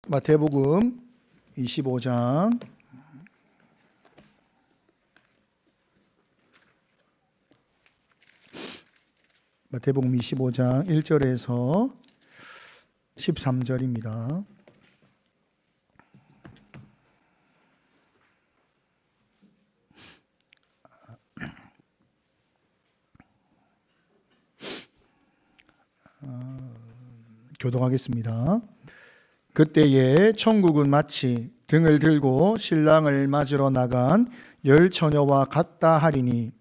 마태복음 25장 마태복음 25장 1절에서 13절입니다. 교독하겠습니다. 그때에 천국은 마치 등을 들고 신랑을 맞으러 나간 열 처녀와 같다 하리니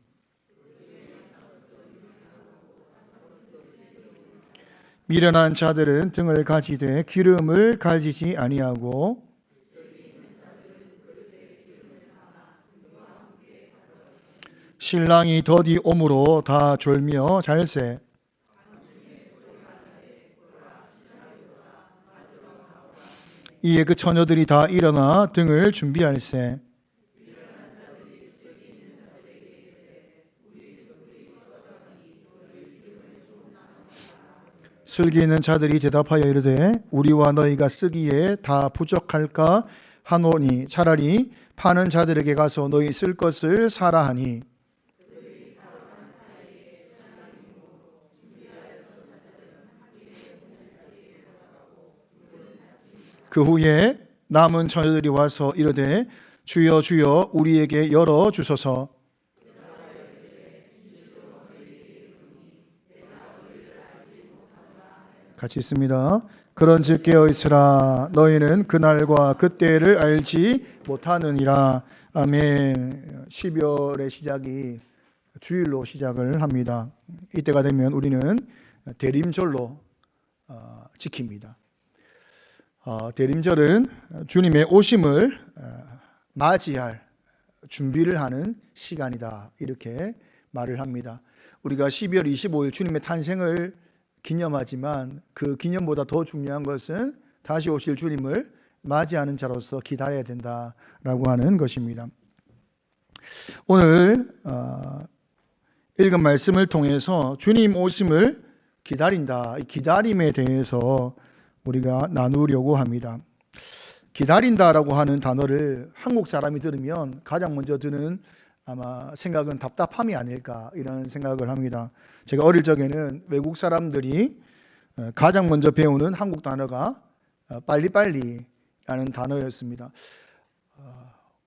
미련한 자들은 등을 가지되 기름을 가지지 아니하고 신랑이 더디 오므로 다 졸며 잘세. 이에 그 처녀들이 다 일어나 등을 준비할세. 슬기 있는 자들이 대답하여 이르되 우리와 너희가 쓰기에 다 부족할까 하노니 차라리 파는 자들에게 가서 너희 쓸 것을 사라 하니 그 후에 남은 처녀들이 와서 이르되 주여 주여 우리에게 열어 주소서. 같이 있습니다. 그런즉 깨어 있으라. 너희는 그날과 그때를 알지 못하느니라. 아멘. 12월의 시작이 주일로 시작을 합니다. 이때가 되면 우리는 대림절로 지킵니다. 대림절은 주님의 오심을 맞이할 준비를 하는 시간이다, 이렇게 말을 합니다. 우리가 12월 25일 주님의 탄생을 기념하지만 그 기념보다 더 중요한 것은 다시 오실 주님을 맞이하는 자로서 기다려야 된다라고 하는 것입니다. 오늘 읽은 말씀을 통해서 주님 오심을 기다린다, 이 기다림에 대해서 우리가 나누려고 합니다. 기다린다라고 하는 단어를 한국 사람이 들으면 가장 먼저 드는 아마 생각은 답답함이 아닐까, 이런 생각을 합니다. 제가 어릴 적에는 외국 사람들이 가장 먼저 배우는 한국 단어가 빨리빨리라는 단어였습니다.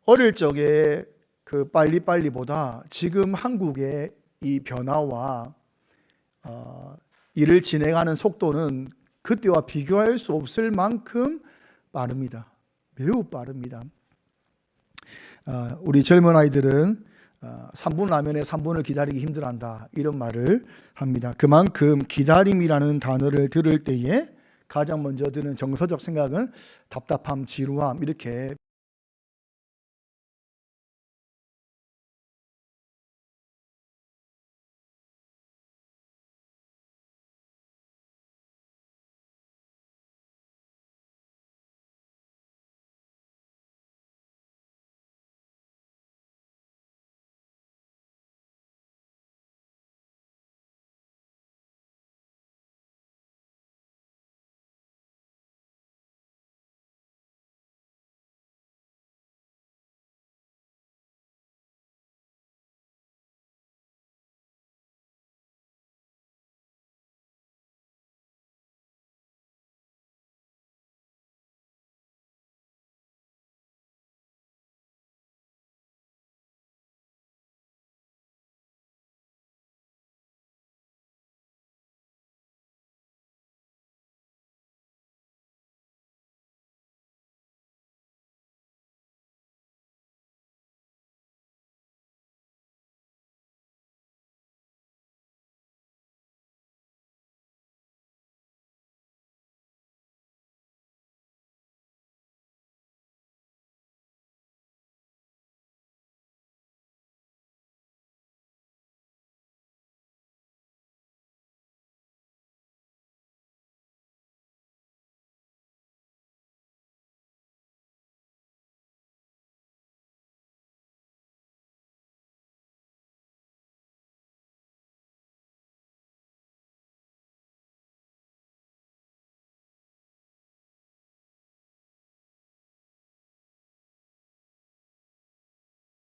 어릴 적에 그 빨리빨리보다 지금 한국의 이 변화와 일을 진행하는 속도는 그때와 비교할 수 없을 만큼 빠릅니다. 매우 빠릅니다. 우리 젊은 아이들은 3분 라면에 3분을 기다리기 힘들어한다, 이런 말을 합니다. 그만큼 기다림이라는 단어를 들을 때에 가장 먼저 드는 정서적 생각은 답답함, 지루함, 이렇게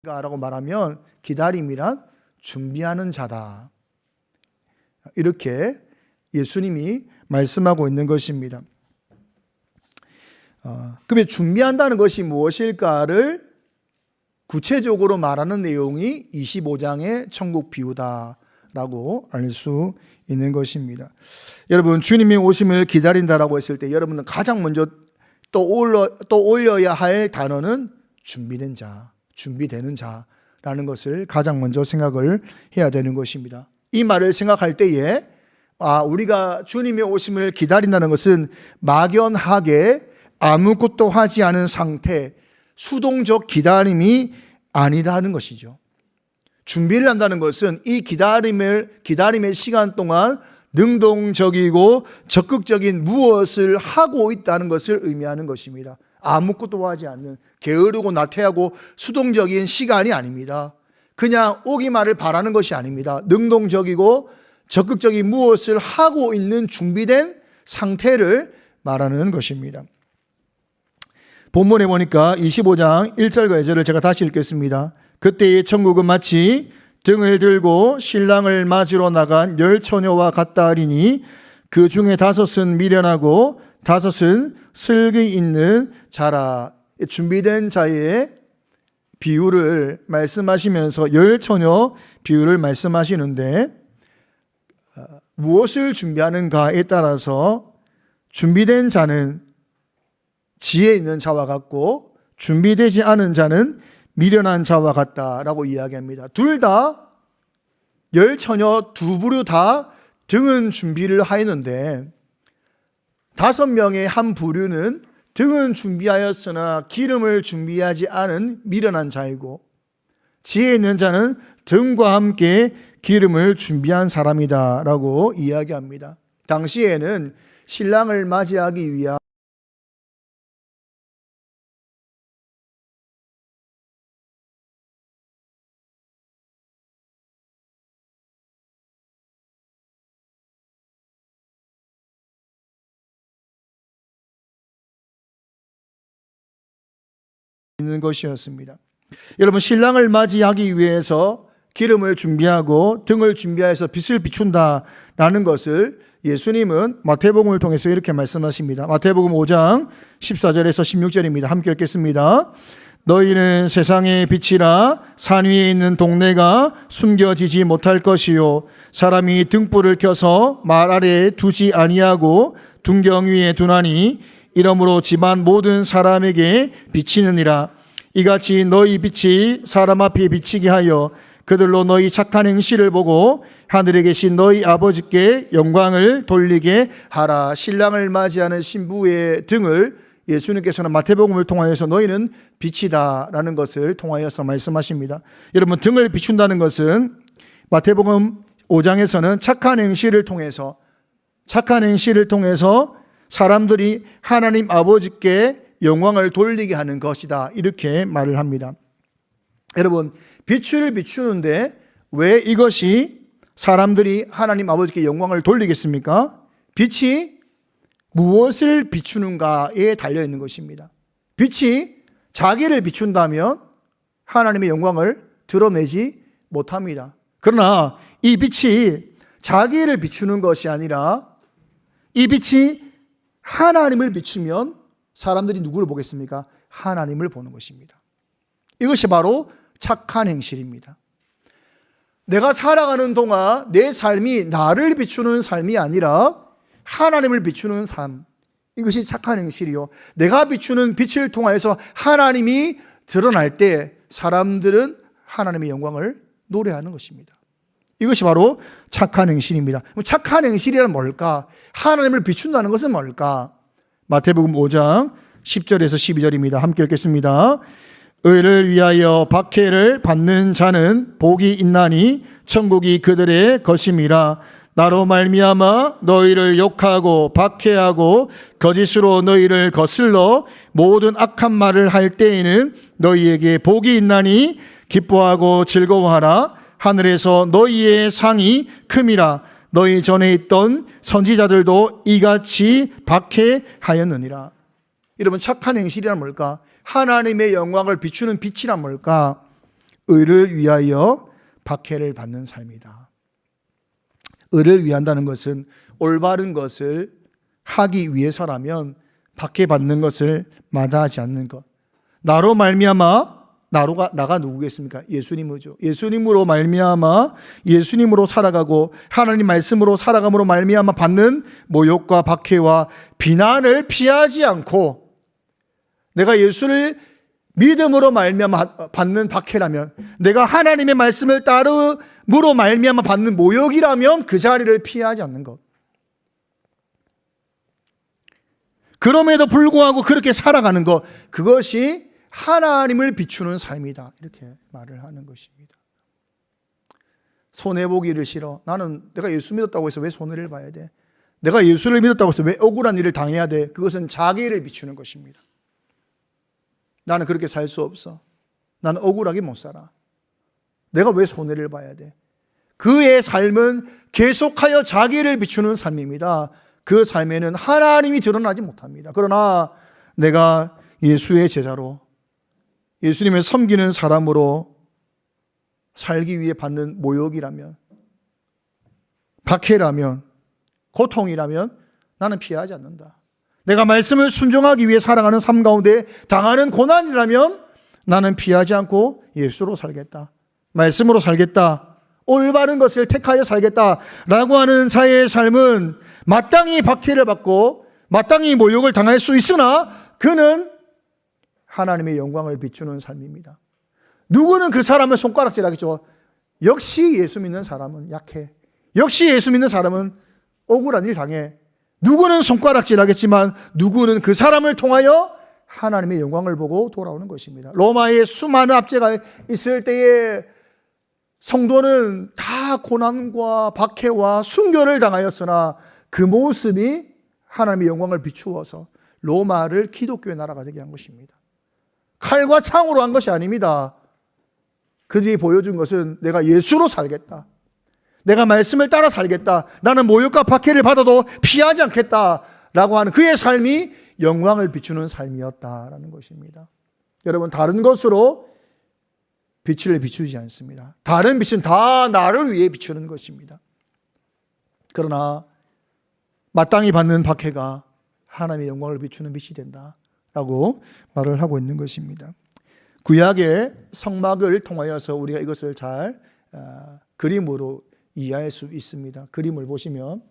라고 말하면 기다림이란 준비하는 자다. 이렇게 예수님이 말씀하고 있는 것입니다. 그러면 준비한다는 것이 무엇일까를 구체적으로 말하는 내용이 25장의 천국 비유다라고 알 수 있는 것입니다. 여러분, 주님이 오심을 기다린다라고 했을 때 여러분은 가장 먼저 떠올려야 할 단어는 준비된 자, 준비되는 자라는 것을 가장 먼저 생각을 해야 되는 것입니다. 이 말을 생각할 때에 우리가 주님의 오심을 기다린다는 것은 막연하게 아무것도 하지 않은 상태, 수동적 기다림이 아니다는 것이죠. 준비를 한다는 것은 이 기다림의 시간 동안 능동적이고 적극적인 무엇을 하고 있다는 것을 의미하는 것입니다. 아무것도 하지 않는 게으르고 나태하고 수동적인 시간이 아닙니다. 그냥 오기만을 바라는 것이 아닙니다. 능동적이고 적극적인 무엇을 하고 있는 준비된 상태를 말하는 것입니다. 본문에 보니까 25장 1절과 2절을 제가 다시 읽겠습니다. 그때의 천국은 마치 등을 들고 신랑을 맞으러 나간 10처녀와 같다 하리니 그 중에 5은 미련하고 5은 슬기 있는 자라. 준비된 자의 비유를 말씀하시면서 10처녀 비유를 말씀하시는데 무엇을 준비하는가에 따라서 준비된 자는 지혜 있는 자와 같고 준비되지 않은 자는 미련한 자와 같다라고 이야기합니다. 둘 다 10처녀 두 부류 다 등은 준비를 하였는데 5명의 한 부류는 등은 준비하였으나 기름을 준비하지 않은 미련한 자이고 지혜 있는 자는 등과 함께 기름을 준비한 사람이다 라고 이야기합니다. 당시에는 신랑을 맞이하기 위한 있는 것이었습니다. 여러분, 신랑을 맞이하기 위해서 기름을 준비하고 등을 준비해서 빛을 비춘다라는 것을 예수님은 마태복음을 통해서 이렇게 말씀하십니다. 마태복음 5장 14절에서 16절입니다. 함께 읽겠습니다. 너희는 세상의 빛이라 산 위에 있는 동네가 숨겨지지 못할 것이요 사람이 등불을 켜서 말 아래에 두지 아니하고 등경 위에 두나니 이러므로 집안 모든 사람에게 비치느니라. 이같이 너희 빛이 사람 앞에 비치게 하여 그들로 너희 착한 행실을 보고 하늘에 계신 너희 아버지께 영광을 돌리게 하라. 신랑을 맞이하는 신부의 등을 예수님께서는 마태복음을 통하여서 너희는 빛이다 라는 것을 통하여서 말씀하십니다. 여러분, 등을 비춘다는 것은 마태복음 5장에서는 착한 행실을 통해서 사람들이 하나님 아버지께 영광을 돌리게 하는 것이다, 이렇게 말을 합니다. 여러분, 빛을 비추는데 왜 이것이 사람들이 하나님 아버지께 영광을 돌리겠습니까? 빛이 무엇을 비추는가에 달려있는 것입니다. 빛이 자기를 비춘다면 하나님의 영광을 드러내지 못합니다. 그러나 이 빛이 자기를 비추는 것이 아니라 이 빛이 하나님을 비추면 사람들이 누구를 보겠습니까? 하나님을 보는 것입니다. 이것이 바로 착한 행실입니다. 내가 살아가는 동안 내 삶이 나를 비추는 삶이 아니라 하나님을 비추는 삶, 이것이 착한 행실이요, 내가 비추는 빛을 통해서 하나님이 드러날 때 사람들은 하나님의 영광을 노래하는 것입니다. 이것이 바로 착한 행실입니다. 착한 행실이란 뭘까? 하나님을 비춘다는 것은 뭘까? 마태복음 5장 10절에서 12절입니다. 함께 읽겠습니다. 의를 위하여 박해를 받는 자는 복이 있나니 천국이 그들의 것임이라. 나로 말미암아 너희를 욕하고 박해하고 거짓으로 너희를 거슬러 모든 악한 말을 할 때에는 너희에게 복이 있나니 기뻐하고 즐거워하라. 하늘에서 너희의 상이 큼이라. 너희 전에 있던 선지자들도 이같이 박해하였느니라. 여러분, 착한 행실이란 뭘까? 하나님의 영광을 비추는 빛이란 뭘까? 의를 위하여 박해를 받는 삶이다. 의를 위한다는 것은 올바른 것을 하기 위해서라면 박해받는 것을 마다하지 않는 것. 나로 말미암아, 나가 누구겠습니까? 예수님이죠. 예수님으로 말미암아 예수님으로 살아가고 하나님 말씀으로 살아감으로 말미암아 받는 모욕과 박해와 비난을 피하지 않고, 내가 예수를 믿음으로 말미암아 받는 박해라면, 내가 하나님의 말씀을 따름으로 말미암아 받는 모욕이라면 그 자리를 피하지 않는 것. 그럼에도 불구하고 그렇게 살아가는 것, 그것이 하나님을 비추는 삶이다. 이렇게 말을 하는 것입니다. 손해보기를 싫어. 나는 내가 예수 믿었다고 해서 왜 손해를 봐야 돼? 내가 예수를 믿었다고 해서 왜 억울한 일을 당해야 돼? 그것은 자기를 비추는 것입니다. 나는 그렇게 살 수 없어. 나는 억울하게 못 살아. 내가 왜 손해를 봐야 돼? 그의 삶은 계속하여 자기를 비추는 삶입니다. 그 삶에는 하나님이 드러나지 못합니다. 그러나 내가 예수의 제자로, 예수님을 섬기는 사람으로 살기 위해 받는 모욕이라면, 박해라면, 고통이라면 나는 피하지 않는다. 내가 말씀을 순종하기 위해 살아가는 삶 가운데 당하는 고난이라면 나는 피하지 않고 예수로 살겠다. 말씀으로 살겠다. 올바른 것을 택하여 살겠다라고 하는 자의 삶은 마땅히 박해를 받고 마땅히 모욕을 당할 수 있으나 그는 하나님의 영광을 비추는 삶입니다. 누구는 그 사람을 손가락질하겠죠. 역시 예수 믿는 사람은 약해. 역시 예수 믿는 사람은 억울한 일 당해. 누구는 손가락질하겠지만 누구는 그 사람을 통하여 하나님의 영광을 보고 돌아오는 것입니다. 로마에 수많은 압제가 있을 때에 성도는 다 고난과 박해와 순교를 당하였으나 그 모습이 하나님의 영광을 비추어서 로마를 기독교의 나라가 되게 한 것입니다. 칼과 창으로 한 것이 아닙니다. 그들이 보여준 것은 내가 예수로 살겠다. 내가 말씀을 따라 살겠다. 나는 모욕과 박해를 받아도 피하지 않겠다라고 하는 그의 삶이 영광을 비추는 삶이었다라는 것입니다. 여러분, 다른 것으로 빛을 비추지 않습니다. 다른 빛은 다 나를 위해 비추는 것입니다. 그러나 마땅히 받는 박해가 하나님의 영광을 비추는 빛이 된다라고 말을 하고 있는 것입니다. 구약의 성막을 통하여서 우리가 이것을 잘 그림으로 이해할 수 있습니다. 그림을 보시면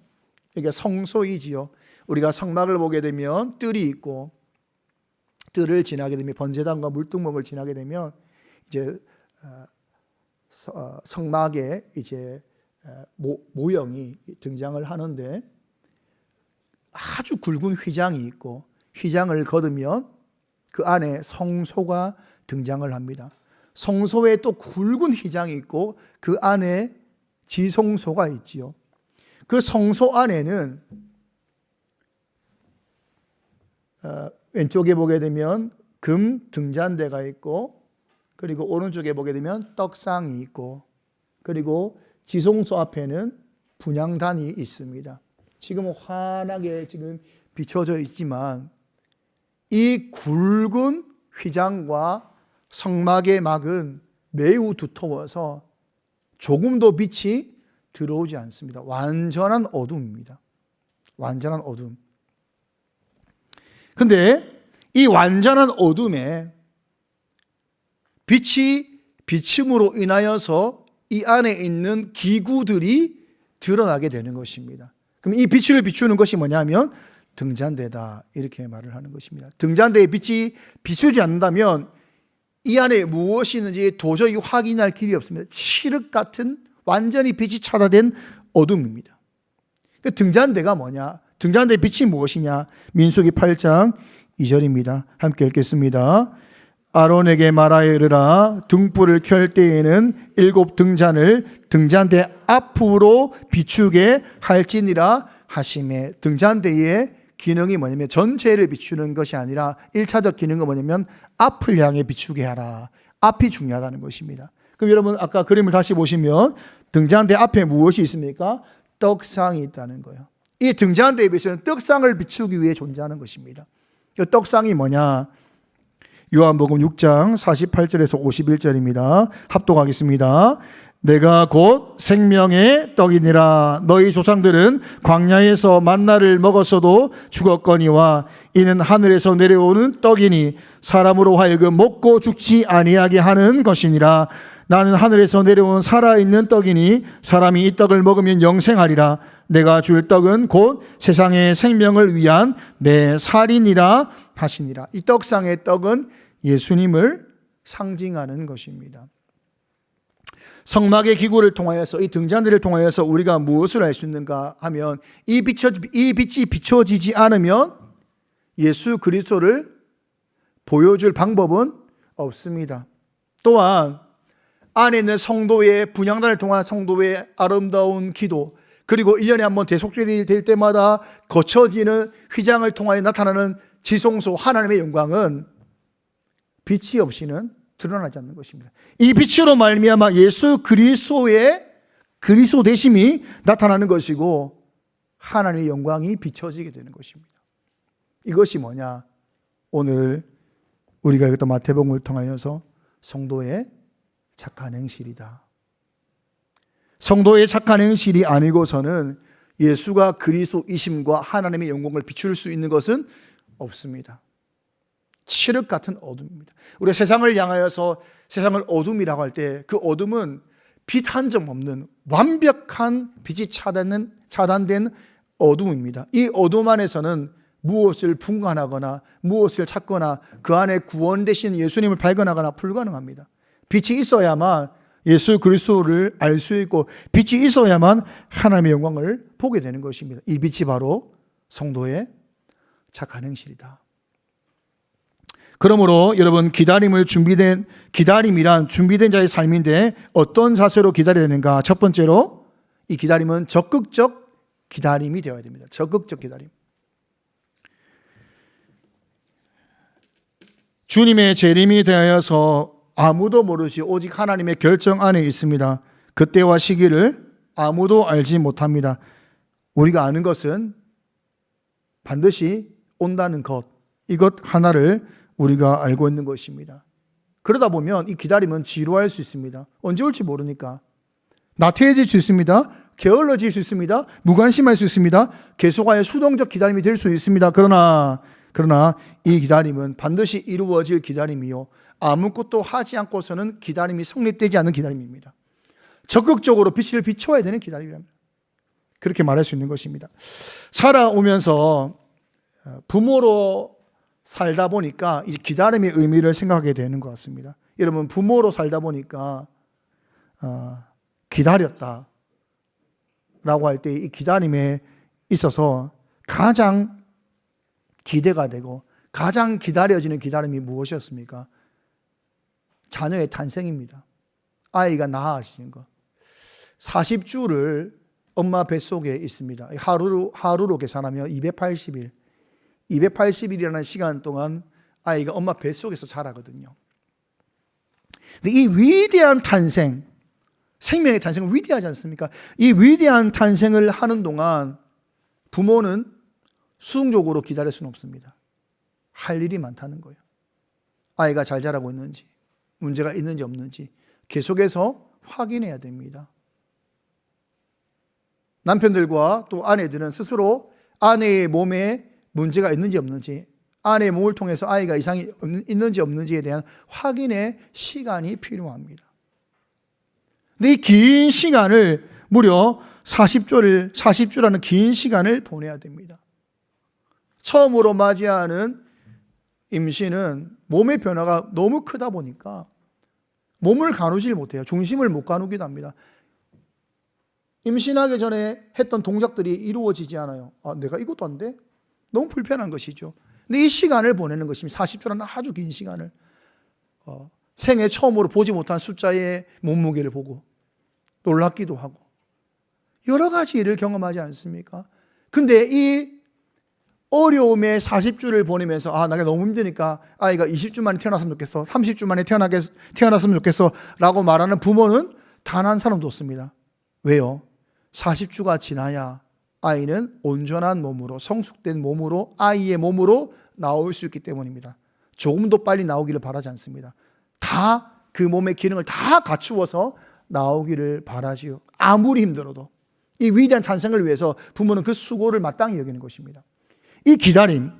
이게 성소이지요. 우리가 성막을 보게 되면 뜰이 있고, 뜰을 지나게 되면 번제단과 물두멍을 지나게 되면 이제 성막에 이제 모형이 등장을 하는데, 아주 굵은 휘장이 있고 휘장을 걷으면 그 안에 성소가 등장을 합니다. 성소에 또 굵은 휘장이 있고 그 안에 지성소가 있지요. 그 성소 안에는 왼쪽에 보게 되면 금 등잔대가 있고, 그리고 오른쪽에 보게 되면 떡상이 있고, 그리고 지성소 앞에는 분향단이 있습니다. 지금 환하게 지금 비춰져 있지만 이 굵은 휘장과 성막의 막은 매우 두터워서 조금도 빛이 들어오지 않습니다. 완전한 어둠입니다. 완전한 어둠. 근데 이 완전한 어둠에 빛이 비침으로 인하여서 이 안에 있는 기구들이 드러나게 되는 것입니다. 그럼 이 빛을 비추는 것이 뭐냐면 등잔대다, 이렇게 말을 하는 것입니다. 등잔대의 빛이 비추지 않는다면 이 안에 무엇이 있는지 도저히 확인할 길이 없습니다. 칠흑 같은 완전히 빛이 차단된 어둠입니다. 등잔대가 뭐냐? 등잔대의 빛이 무엇이냐? 민수기 8장 2절입니다. 함께 읽겠습니다. 아론에게 말하여 이르라, 등불을 켤 때에는 7 등잔을 등잔대 앞으로 비추게 할지니라 하시매. 등잔대의 기능이 뭐냐면 전체를 비추는 것이 아니라 1차적 기능은 뭐냐면 앞을 향해 비추게 하라. 앞이 중요하다는 것입니다. 그럼 여러분, 아까 그림을 다시 보시면 등잔대 앞에 무엇이 있습니까? 떡상이 있다는 거예요. 이 등잔대의 빛은 떡상을 비추기 위해 존재하는 것입니다. 이 떡상이 뭐냐? 요한복음 6장 48절에서 51절입니다. 합독하겠습니다. 내가 곧 생명의 떡이니라. 너희 조상들은 광야에서 만나를 먹었어도 죽었거니와 이는 하늘에서 내려오는 떡이니 사람으로 하여금 먹고 죽지 아니하게 하는 것이니라. 나는 하늘에서 내려온 살아있는 떡이니 사람이 이 떡을 먹으면 영생하리라. 내가 줄 떡은 곧 세상의 생명을 위한 내 살이니라 하시니라. 이 떡상의 떡은 예수님을 상징하는 것입니다. 성막의 기구를 통하여서, 이 등잔대를 통하여서 우리가 무엇을 알 수 있는가 하면 이 빛이 비춰지지 않으면 예수 그리스도를 보여줄 방법은 없습니다. 또한 안에 있는 성도의 분향단을 통한 성도의 아름다운 기도, 그리고 1년에 한 번 대속절이 될 때마다 거쳐지는 휘장을 통하여 나타나는 지성소 하나님의 영광은 빛이 없이는 드러나지 않는 것입니다. 이 빛으로 말미암아 예수 그리스도의 그리스도 되심이 나타나는 것이고 하나님의 영광이 비춰지게 되는 것입니다. 이것이 뭐냐? 오늘 우리가 읽었던 마태복음을 통하여서 성도의 착한 행실이다. 성도의 착한 행실이 아니고서는 예수가 그리스도이심과 하나님의 영광을 비출 수 있는 것은 없습니다. 칠흑 같은 어둠입니다. 우리가 세상을 향하여서 세상을 어둠이라고 할 때 그 어둠은 빛 한 점 없는 완벽한 빛이 차단된 어둠입니다. 이 어둠 안에서는 무엇을 분간하거나 무엇을 찾거나 그 안에 구원 되신 예수님을 발견하거나 불가능합니다. 빛이 있어야만 예수 그리스도를 알 수 있고 빛이 있어야만 하나님의 영광을 보게 되는 것입니다. 이 빛이 바로 성도의 착한 행실이다. 그러므로 여러분, 기다림이란 준비된 자의 삶인데 어떤 자세로 기다려야 되는가? 첫 번째로 이 기다림은 적극적 기다림이 되어야 됩니다. 적극적 기다림. 주님의 재림이 되어서 아무도 모르지 오직 하나님의 결정 안에 있습니다. 그때와 시기를 아무도 알지 못합니다. 우리가 아는 것은 반드시 온다는 것, 이것 하나를 우리가 알고 있는 것입니다. 그러다 보면 이 기다림은 지루할 수 있습니다. 언제 올지 모르니까. 나태해질 수 있습니다. 게을러질 수 있습니다. 무관심할 수 있습니다. 계속하여 수동적 기다림이 될 수 있습니다. 그러나 이 기다림은 반드시 이루어질 기다림이요, 아무것도 하지 않고서는 기다림이 성립되지 않는 기다림입니다. 적극적으로 빛을 비춰야 되는 기다림입니다. 그렇게 말할 수 있는 것입니다. 살아오면서 부모로 살다 보니까 이 기다림의 의미를 생각하게 되는 것 같습니다. 여러분, 부모로 살다 보니까 기다렸다 라고 할 때 이 기다림에 있어서 가장 기대가 되고 가장 기다려지는 기다림이 무엇이었습니까? 자녀의 탄생입니다. 아이가 낳아지는 것. 40주를 엄마 뱃속에 있습니다. 하루로 계산하면 280일. 280일이라는 시간 동안 아이가 엄마 뱃속에서 자라거든요. 근데 이 위대한 탄생, 생명의 탄생은 위대하지 않습니까? 이 위대한 탄생을 하는 동안 부모는 수동적으로 기다릴 수는 없습니다. 할 일이 많다는 거예요. 아이가 잘 자라고 있는지, 문제가 있는지 없는지 계속해서 확인해야 됩니다. 남편들과 또 아내들은 스스로 아내의 몸에 문제가 있는지 없는지, 아내의 몸을 통해서 아이가 이상이 있는지 없는지에 대한 확인의 시간이 필요합니다. 근데 이 긴 시간을 무려 40주라는 긴 시간을 보내야 됩니다. 처음으로 맞이하는 임신은 몸의 변화가 너무 크다 보니까 몸을 가누질 못해요. 중심을 못 가누기도 합니다. 임신하기 전에 했던 동작들이 이루어지지 않아요. 내가 이것도 안 돼? 너무 불편한 것이죠. 근데 이 시간을 보내는 것입니다. 40주라는 아주 긴 시간을. 생애 처음으로 보지 못한 숫자의 몸무게를 보고 놀랍기도 하고 여러 가지 일을 경험하지 않습니까? 근데 이 어려움의 40주를 보내면서 나가 너무 힘드니까 아이가 20주 만에 태어났으면 좋겠어, 30주 만에 태어났으면 좋겠어 라고 말하는 부모는 단 한 사람도 없습니다. 왜요? 40주가 지나야 아이는 온전한 몸으로, 성숙된 몸으로, 아이의 몸으로 나올 수 있기 때문입니다. 조금도 빨리 나오기를 바라지 않습니다. 다 그 몸의 기능을 다 갖추어서 나오기를 바라지요. 아무리 힘들어도. 이 위대한 탄생을 위해서 부모는 그 수고를 마땅히 여기는 것입니다. 이 기다림은,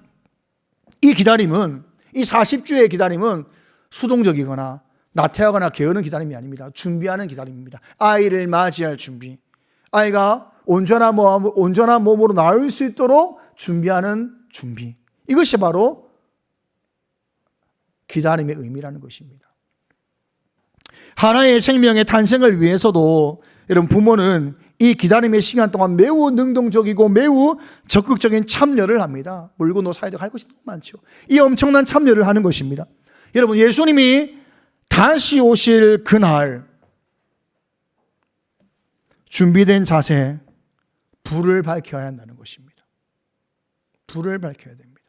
이 40주의 기다림은 수동적이거나 나태하거나 게으른 기다림이 아닙니다. 준비하는 기다림입니다. 아이를 맞이할 준비. 아이가 온전한 몸으로 나올 수 있도록 준비하는 준비. 이것이 바로 기다림의 의미라는 것입니다. 하나의 생명의 탄생을 위해서도 여러분 부모는 이 기다림의 시간 동안 매우 능동적이고 매우 적극적인 참여를 합니다. 물고 노사야 되고 할 것이 너무 많죠. 이 엄청난 참여를 하는 것입니다. 여러분, 예수님이 다시 오실 그날 준비된 자세, 불을 밝혀야 한다는 것입니다. 불을 밝혀야 됩니다.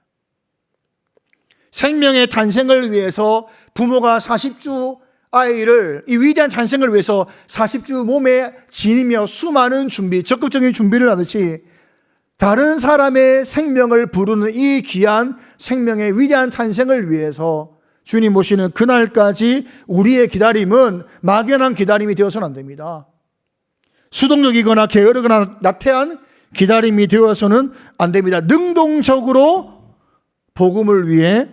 생명의 탄생을 위해서 부모가 40주 아이를, 이 위대한 탄생을 위해서 40주 몸에 지니며 수많은 준비, 적극적인 준비를 하듯이 다른 사람의 생명을 부르는 이 귀한 생명의 위대한 탄생을 위해서 주님 오시는 그날까지 우리의 기다림은 막연한 기다림이 되어서는 안 됩니다. 수동적이거나 게으르거나 나태한 기다림이 되어서는 안 됩니다. 능동적으로 복음을 위해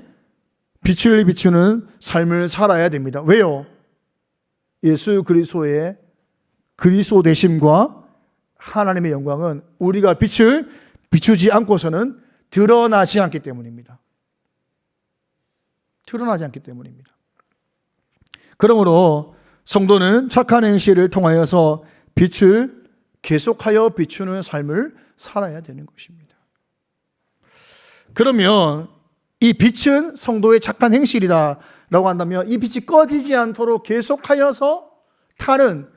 빛을 비추는 삶을 살아야 됩니다. 왜요? 예수 그리스도의 그리스도 되심과 하나님의 영광은 우리가 빛을 비추지 않고서는 드러나지 않기 때문입니다. 드러나지 않기 때문입니다. 그러므로 성도는 착한 행실을 통하여서 빛을 계속하여 비추는 삶을 살아야 되는 것입니다. 그러면 이 빛은 성도의 착한 행실이다라고 한다면 이 빛이 꺼지지 않도록 계속하여서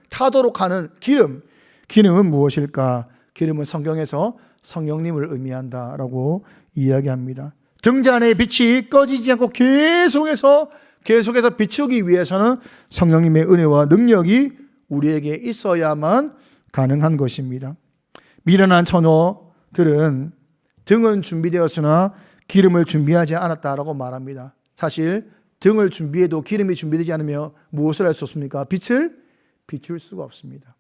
타도록 하는 기름은 무엇일까? 기름은 성경에서 성령님을 의미한다라고 이야기합니다. 등잔의 빛이 꺼지지 않고 계속해서 비추기 위해서는 성령님의 은혜와 능력이 우리에게 있어야만 가능한 것입니다. 미련한 처녀들은 등은 준비되었으나 기름을 준비하지 않았다라고 말합니다. 사실 등을 준비해도 기름이 준비되지 않으면 무엇을 할 수 없습니까? 빛을 비출 수가 없습니다.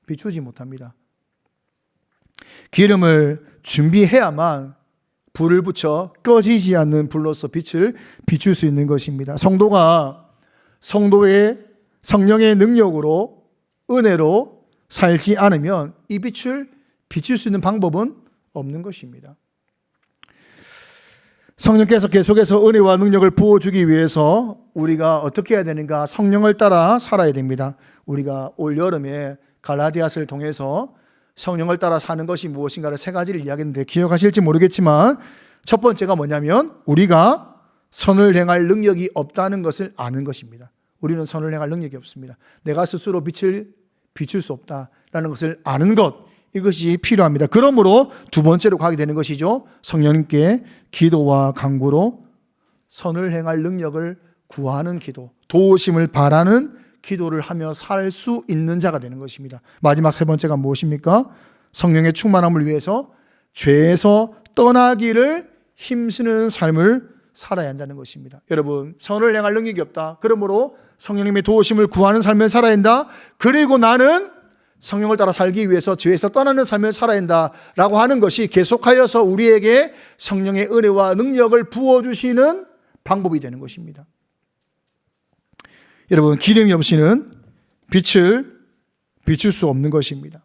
비추지 못합니다. 기름을 준비해야만 불을 붙여 꺼지지 않는 불로서 빛을 비출 수 있는 것입니다. 성도가 성도의 성령의 능력으로 은혜로 살지 않으면 이 빛을 비출 수 있는 방법은 없는 것입니다. 성령께서 계속해서 은혜와 능력을 부어주기 위해서 우리가 어떻게 해야 되는가? 성령을 따라 살아야 됩니다. 우리가 올 여름에 갈라디아서를 통해서 성령을 따라 사는 것이 무엇인가를 세 가지를 이야기했는데 기억하실지 모르겠지만 첫 번째가 뭐냐면 우리가 선을 행할 능력이 없다는 것을 아는 것입니다. 우리는 선을 행할 능력이 없습니다. 내가 스스로 빛을 비출 수 없다라는 것을 아는 것, 이것이 필요합니다. 그러므로 두 번째로 가게 되는 것이죠. 성령님께 기도와 간구로 선을 행할 능력을 구하는 기도, 도우심을 바라는 기도를 하며 살 수 있는 자가 되는 것입니다. 마지막 세 번째가 무엇입니까? 성령의 충만함을 위해서 죄에서 떠나기를 힘쓰는 삶을 살아야 한다는 것입니다. 여러분, 선을 행할 능력이 없다. 그러므로 성령님의 도우심을 구하는 삶을 살아야 한다. 그리고 나는 성령을 따라 살기 위해서 죄에서 떠나는 삶을 살아야 한다라고 하는 것이 계속하여서 우리에게 성령의 은혜와 능력을 부어주시는 방법이 되는 것입니다. 여러분, 기름이 없이는 빛을 비출 수 없는 것입니다.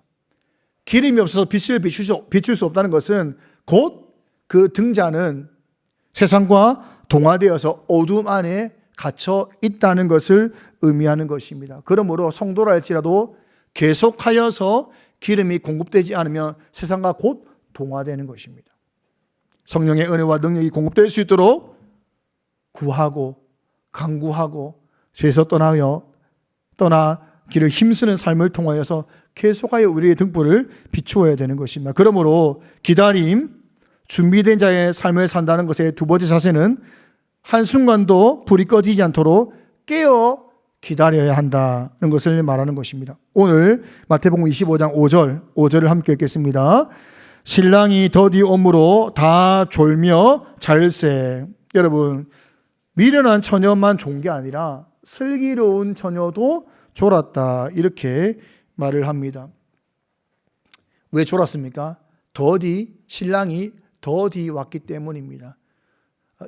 기름이 없어서 빛을 비출 수 없다는 것은 곧 그 등잔은 세상과 동화되어서 어둠 안에 갇혀 있다는 것을 의미하는 것입니다. 그러므로 성도라 할지라도 계속하여서 기름이 공급되지 않으면 세상과 곧 동화되는 것입니다. 성령의 은혜와 능력이 공급될 수 있도록 구하고 간구하고 죄에서 떠나기를 힘쓰는 삶을 통하여서 계속하여 우리의 등불을 비추어야 되는 것입니다. 그러므로 기다림, 준비된 자의 삶을 산다는 것의 두 번째 자세는 한순간도 불이 꺼지지 않도록 깨어 기다려야 한다는 것을 말하는 것입니다. 오늘 마태복음 25장 5절을 함께 읽겠습니다. 신랑이 더디 오므로 다 졸며 잘세. 여러분, 미련한 처녀만 좋은 게 아니라 슬기로운 처녀도 졸았다, 이렇게 말을 합니다. 왜 졸았습니까? 신랑이 더디 왔기 때문입니다.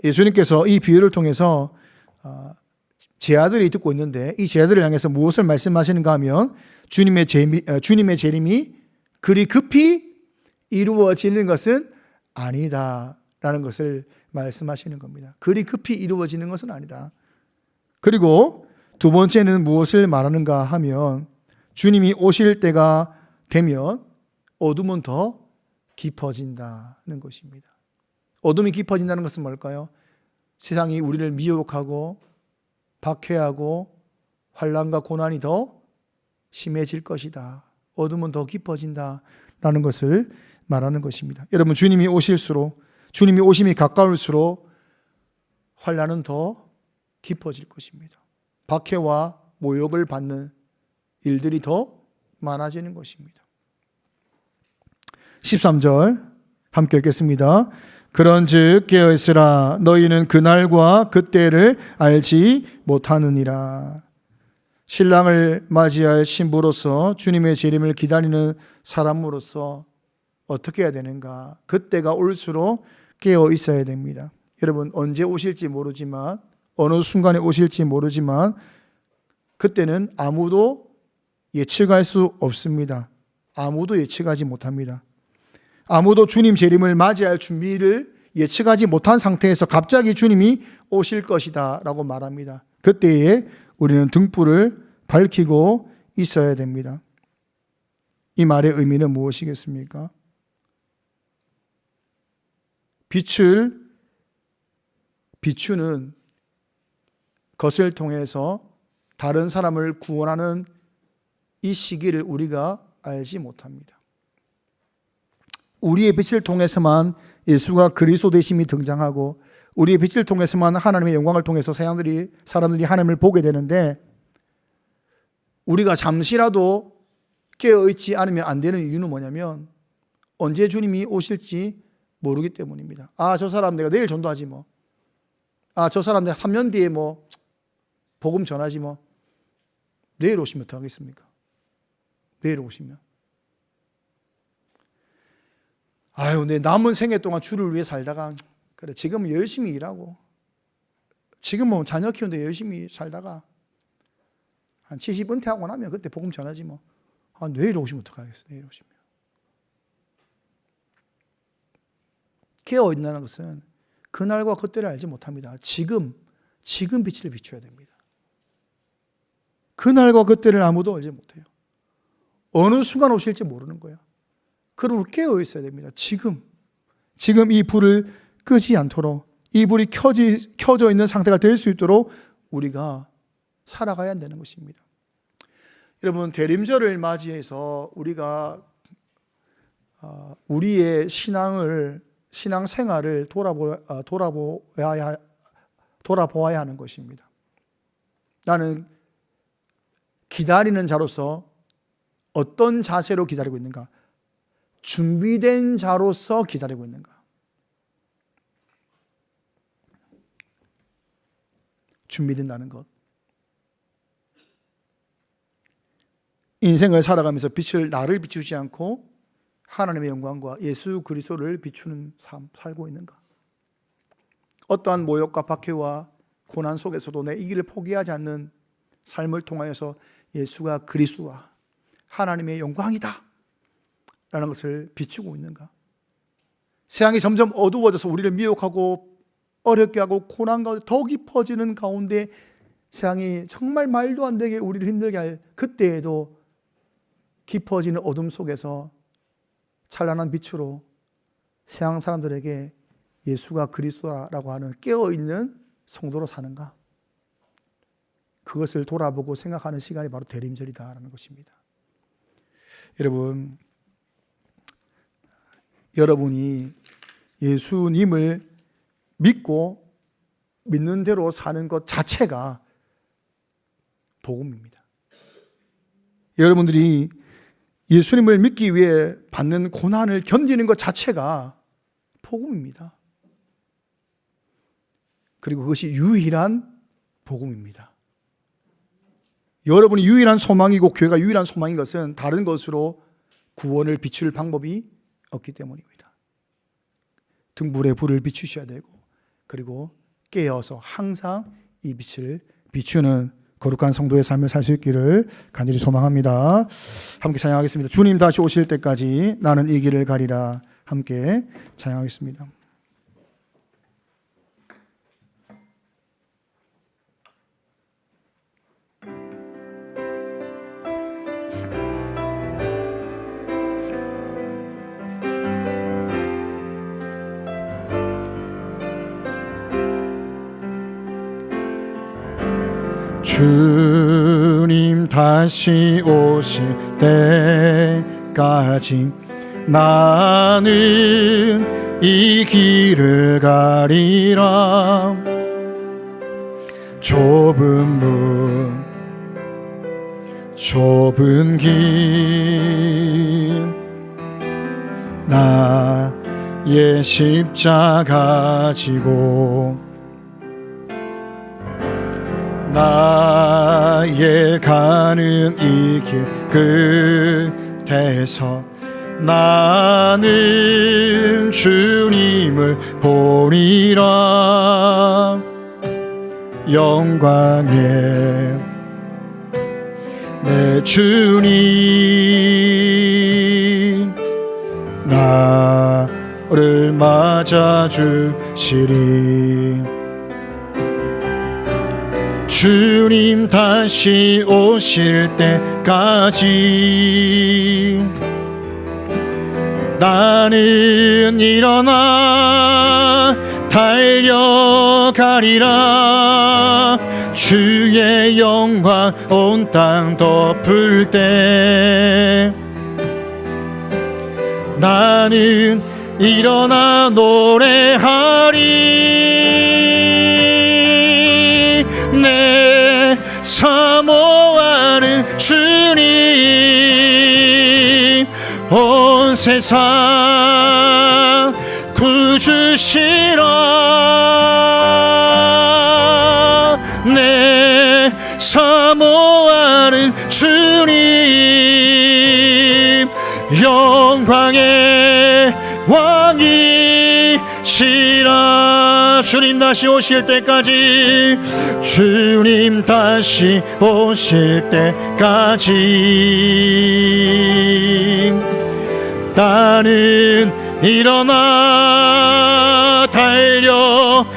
예수님께서 이 비유를 통해서 제 아들이 듣고 있는데 이 제 아들을 향해서 무엇을 말씀하시는가 하면 주님의 재림이 그리 급히 이루어지는 것은 아니다 라는 것을 말씀하시는 겁니다. 그리 급히 이루어지는 것은 아니다. 그리고 두 번째는 무엇을 말하는가 하면 주님이 오실 때가 되면 어둠은 더 깊어진다는 것입니다. 어둠이 깊어진다는 것은 뭘까요? 세상이 우리를 미혹하고 박해하고 환난과 고난이 더 심해질 것이다. 어둠은 더 깊어진다라는 것을 말하는 것입니다. 여러분, 주님이 오심이 가까울수록 환난은 더 깊어질 것입니다. 박해와 모욕을 받는 일들이 더 많아지는 것입니다. 13절 함께 읽겠습니다. 그런즉 깨어있으라. 너희는 그날과 그때를 알지 못하느니라. 신랑을 맞이할 신부로서 주님의 재림을 기다리는 사람으로서 어떻게 해야 되는가? 그때가 올수록 깨어 있어야 됩니다. 여러분, 언제 오실지 모르지만, 어느 순간에 오실지 모르지만 그때는 아무도 예측할 수 없습니다. 아무도 예측하지 못합니다. 아무도 주님 재림을 맞이할 준비를 예측하지 못한 상태에서 갑자기 주님이 오실 것이다 라고 말합니다. 그때에 우리는 등불을 밝히고 있어야 됩니다. 이 말의 의미는 무엇이겠습니까? 빛을 비추는 것을 통해서 다른 사람을 구원하는 이 시기를 우리가 알지 못합니다. 우리의 빛을 통해서만 예수가 그리스도 되심이 등장하고 우리의 빛을 통해서만 하나님의 영광을 통해서 사람들이 하나님을 보게 되는데, 우리가 잠시라도 깨어있지 않으면 안 되는 이유는 뭐냐면 언제 주님이 오실지 모르기 때문입니다. 저 사람 내가 내일 전도하지 뭐. 저 사람 내가 3년 뒤에 뭐 복음 전하지 뭐. 내일 오시면 어떡하겠습니까? 내일 오시면. 내 남은 생애 동안 주를 위해 살다가, 그래, 지금은 열심히 일하고, 지금은 자녀 키우는데 열심히 살다가, 한 70 은퇴하고 나면 그때 복음 전하지 뭐. 내일 오시면 어떡하겠어, 내일 오시면. 깨어있다는 것은 그날과 그때를 알지 못합니다. 지금 빛을 비춰야 됩니다. 그날과 그때를 아무도 알지 못해요. 어느 순간 오실지 모르는 거예요. 그러면 깨어 있어야 됩니다. 지금 이 불을 끄지 않도록, 이 불이 켜져 있는 상태가 될 수 있도록 우리가 살아가야 한다는 것입니다. 여러분, 대림절을 맞이해서 우리가 우리의 신앙생활을 돌아보아야 하는 것입니다. 나는 기다리는 자로서 어떤 자세로 기다리고 있는가? 준비된 자로서 기다리고 있는가? 준비된다는 것. 인생을 살아가면서 나를 비추지 않고 하나님의 영광과 예수 그리스도를 비추는 삶 살고 있는가? 어떠한 모욕과 박해와 고난 속에서도 내 이 길을 포기하지 않는 삶을 통하여서 예수가 그리스도와 하나님의 영광이다 라는 것을 비추고 있는가? 세상이 점점 어두워져서 우리를 미혹하고 어렵게 하고 고난 가운데 더 깊어지는 가운데 세상이 정말 말도 안 되게 우리를 힘들게 할 그때에도 깊어지는 어둠 속에서 찬란한 빛으로 세상 사람들에게 예수가 그리스도라고 하는 깨어있는 성도로 사는가? 그것을 돌아보고 생각하는 시간이 바로 대림절이다라는 것입니다. 여러분이 예수님을 믿고 믿는 대로 사는 것 자체가 복음입니다. 여러분들이 예수님을 믿기 위해 받는 고난을 견디는 것 자체가 복음입니다. 그리고 그것이 유일한 복음입니다. 여러분이 유일한 소망이고 교회가 유일한 소망인 것은 다른 것으로 구원을 비출 방법이 없기 때문입니다. 등불에 불을 비추셔야 되고, 그리고 깨어서 항상 이 빛을 비추는 거룩한 성도의 삶을 살 수 있기를 간절히 소망합니다. 함께 찬양하겠습니다. 주님 다시 오실 때까지 나는 이 길을 가리라. 함께 찬양하겠습니다. 주님 다시 오실 때까지 나는 이 길을 가리라. 좁은 문 좁은 길 나의 십자가 지고 나의 가는 이 길 끝에서 나는 주님을 보리라. 영광의 내 주님 나를 맞아주시리. 주님 다시 오실 때까지 나는 일어나 달려가리라. 주의 영광 온 땅 덮을 때 나는 일어나 노래하리. 내 사모하는 주님 온 세상 구주시라. 내 사모하는 주님 영광의 왕이시라. 주님 다시 오실 때까지 주님 다시 오실 때까지 나는 일어나 달려가리라.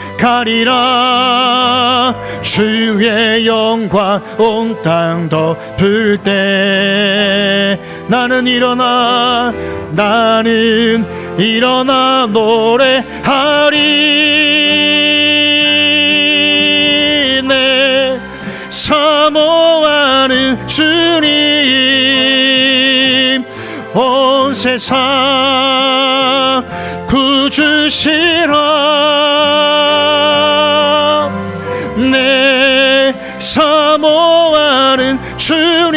주의 영광 온 땅 덮을 때 나는 일어나 노래하리. 내 사모하는 주님 온 세상 구주시라. 내 사모하는 주님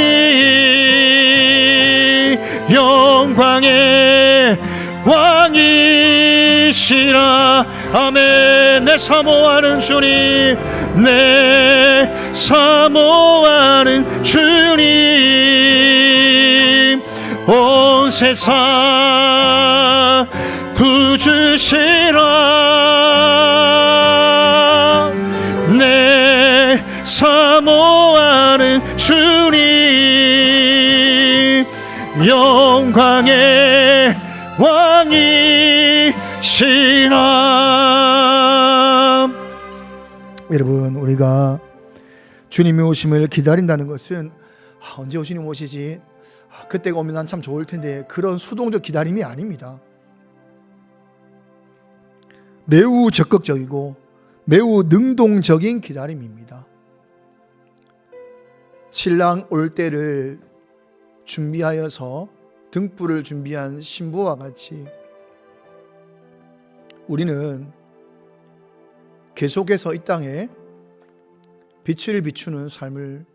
영광의 왕이시라. 아멘. 내 사모하는 주님 내 사모하는 주님 온 세상 구주시라. 내 사모하는 주님 영광의 왕이시라. 여러분, 우리가 주님의 오심을 기다린다는 것은 언제 주님 오시지? 그때가 오면 난 참 좋을 텐데, 그런 수동적 기다림이 아닙니다. 매우 적극적이고 매우 능동적인 기다림입니다. 신랑 올 때를 준비하여서 등불을 준비한 신부와 같이 우리는 계속해서 이 땅에 빛을 비추는 삶을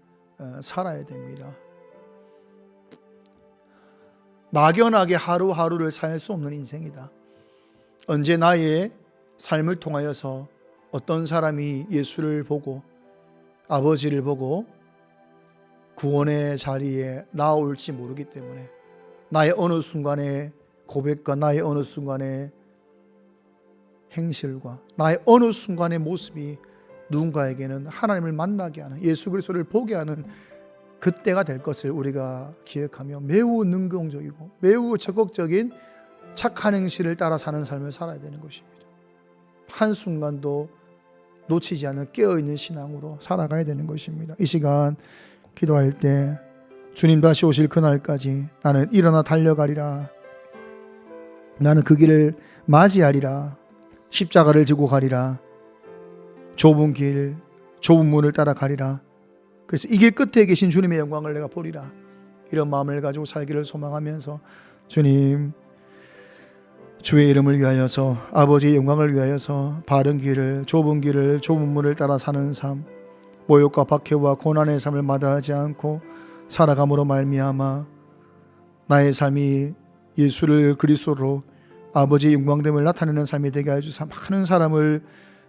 살아야 됩니다. 막연하게 하루하루를 살 수 없는 인생이다. 언제 나의 삶을 통하여서 어떤 사람이 예수를 보고 아버지를 보고 구원의 자리에 나올지 모르기 때문에 나의 어느 순간의 고백과 나의 어느 순간의 행실과 나의 어느 순간의 모습이 누군가에게는 하나님을 만나게 하는, 예수 그리스도를 보게 하는 그때가 될 것을 우리가 기억하며 매우 능동적이고 매우 적극적인 착한 행실을 따라 사는 삶을 살아야 되는 것입니다. 한순간도 놓치지 않는 깨어있는 신앙으로 살아가야 되는 것입니다. 이 시간 기도할 때 주님 다시 오실 그날까지 나는 일어나 달려가리라, 나는 그 길을 맞이하리라, 십자가를 지고 가리라, 좁은 길 좁은 문을 따라 가리라, 그래서 이 길 끝에 계신 주님의 영광을 내가 보리라, 이런 마음을 가지고 살기를 소망하면서 주님, 주의 이름을 위하여서, 아버지의 영광을 위하여서 바른 길을 좁은 길을 좁은 문을 따라 사는 삶, 모욕과 박해와 고난의 삶을 마다하지 않고 살아감으로 말미암아 나의 삶이 예수를 그리스도로 아버지의 영광됨을 나타내는 삶이 되게 해주사 많은 사람을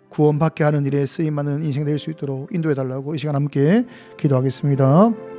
구원받게 하는 일에 쓰임받는 인생 될 수 있도록 인도해 달라고 이 시간 함께 기도하겠습니다.